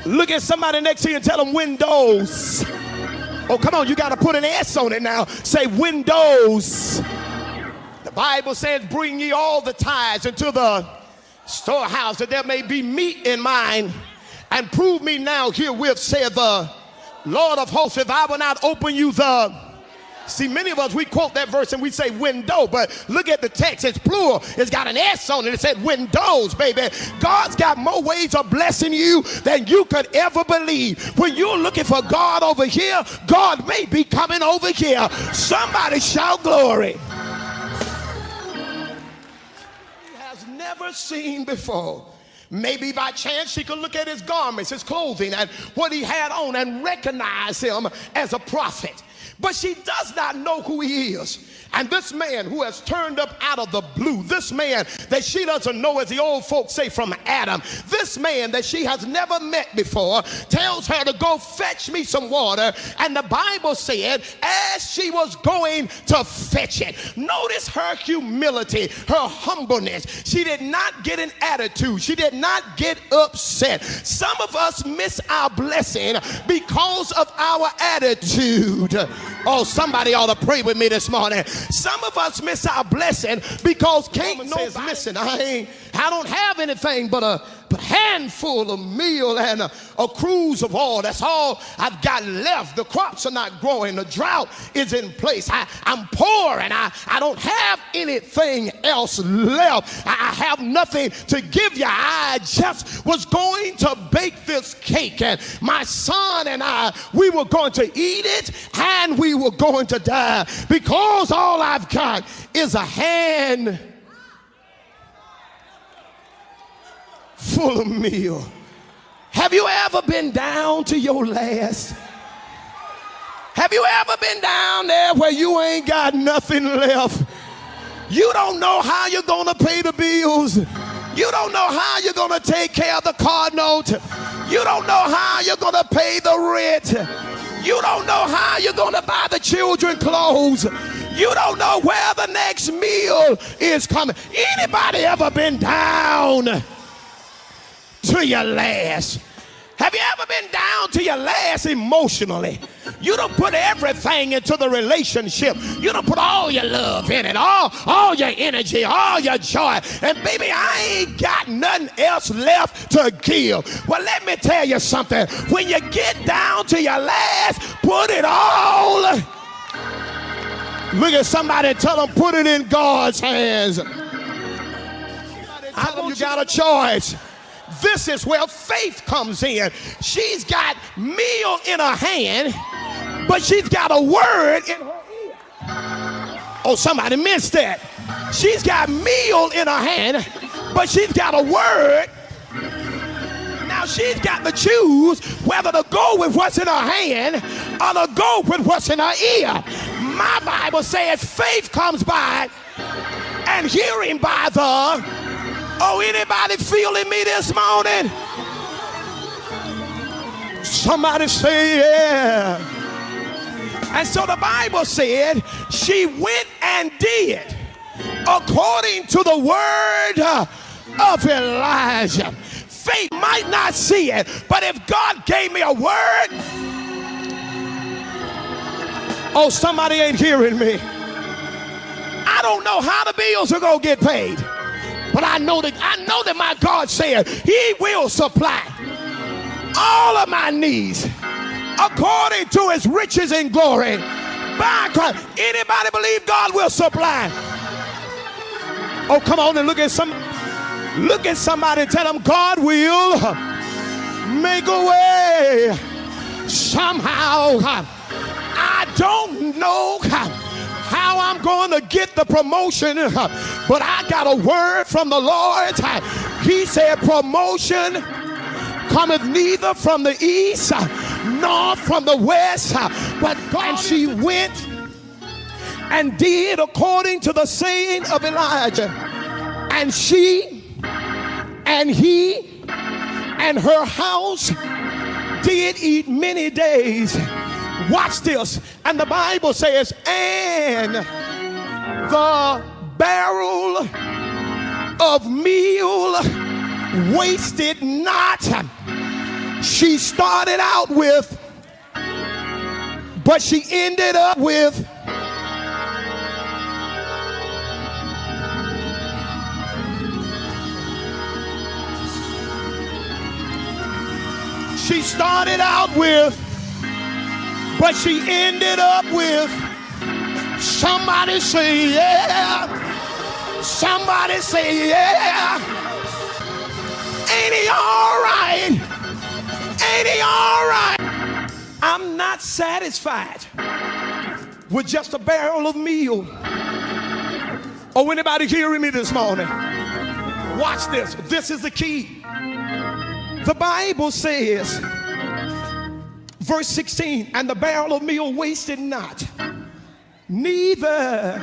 Look at somebody next to you and tell them windows. Oh, come on, you got to put an S on it now. Say windows. The Bible says, bring ye all the tithes into the storehouse, that there may be meat in mine, and prove me now herewith, saith the Lord of hosts, if I will not open you the... See, many of us, we quote that verse and we say window, but look at the text. It's plural. It's got an S on it. It said windows, baby. God's got more ways of blessing you than you could ever believe. When you're looking for God over here, God may be coming over here. Somebody shout glory. He has never seen before. Maybe by chance she could look at his garments, his clothing, and what he had on and recognize him as a prophet. But she does not know who he is. And this man who has turned up out of the blue, this man that she doesn't know, as the old folks say, from Adam, this man that she has never met before, tells her to go fetch me some water. And the Bible said, as she was going to fetch it, notice her humility, her humbleness. She did not get an attitude. She did not get upset. Some of us miss our blessing because of our attitude. Oh, somebody ought to pray with me this morning. Some of us miss our blessing because can't says, listen, I don't have anything but a handful of meal and a cruse of oil. That's all I've got left. The crops are not growing. The drought is in place. I'm poor and I don't have anything else left. I have nothing to give you. I just was going to bake this cake, and my son and I, we were going to eat it and we were going to die because all I've got is a hand full of meal. Have you ever been down to your last? Have you ever been down there where you ain't got nothing left? You don't know how you're gonna pay the bills. You don't know how you're gonna take care of the car note. You don't know how you're gonna pay the rent. You don't know how you're gonna buy the children clothes. You don't know where the next meal is coming. Anybody ever been down to your last? Have you ever been down to your last emotionally? You don't put everything into the relationship. You don't put all your love in it, all your energy, all your joy. And baby, I ain't got nothing else left to give. Well, let me tell you something. When you get down to your last, put it all. Look at somebody and tell them, put it in God's hands. I know you got a choice. This is where faith comes in. She's got meal in her hand, but she's got a word in her ear. Oh, somebody missed that. She's got meal in her hand, but she's got a word. Now she's got to choose whether to go with what's in her hand or to go with what's in her ear. My Bible says faith comes by and hearing by the... Oh, anybody feeling me this morning? Somebody say yeah. And so the Bible said she went and did according to the word of Elijah. Faith might not see it, but if God gave me a word, oh, somebody ain't hearing me. I don't know how the bills are gonna get paid. But I know that my God said he will supply all of my needs according to his riches and glory by Christ. Anybody believe God will supply? Oh, come on and look at somebody and tell them God will make a way somehow. I don't know how I'm going to get the promotion, but I got a word from the Lord. He said promotion cometh neither from the east nor from the west, but God. And she went and did according to the saying of Elijah, and she and he and her house did eat many days. Watch this. And the Bible says, and the barrel of meal wasted not, She started out with, but she ended up with. She started out with, but she ended up with. Somebody say yeah. Somebody say yeah. Ain't he all right? Ain't he all right? I'm not satisfied with just a barrel of meal. Oh, anybody hearing me this morning? Watch this. This is the key. The Bible says, verse 16, and the barrel of meal wasted not, neither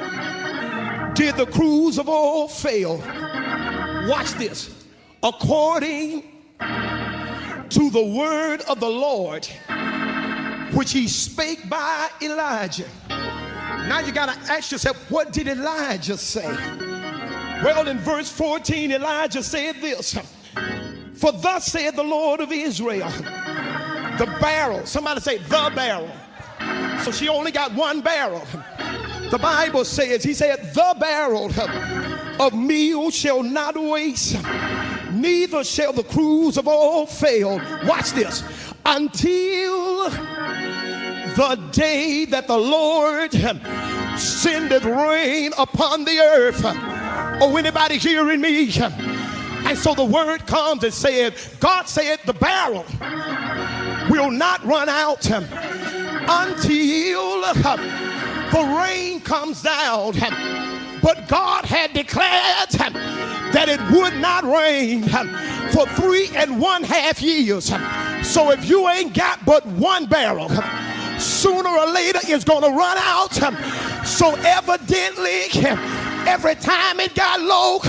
did the cruse of oil fail. Watch this. According to the word of the Lord, which he spake by Elijah. Now you got to ask yourself, what did Elijah say? Well, in verse 14, Elijah said this. For thus said the Lord of Israel, the barrel, somebody say the barrel. So she only got one barrel. The Bible says, he said, the barrel of meal shall not waste, neither shall the cruse of oil fail. Watch this. Until the day that the Lord sendeth rain upon the earth. Oh, anybody hearing me? And so the word comes and said, God said the barrel will not run out until the rain comes down. But God had declared that it would not rain for 3.5 years. So if you ain't got but one barrel, sooner or later it's going to run out. So evidently, every time it got low,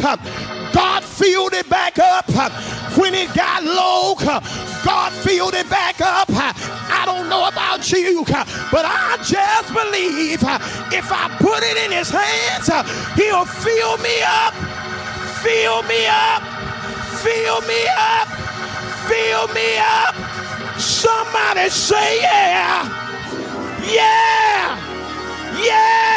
God filled it back up. When it got low, God filled it back up. I don't know about you, but I just believe if I put it in his hands, he'll fill me up, fill me up, fill me up, fill me up. Somebody say yeah, yeah, yeah.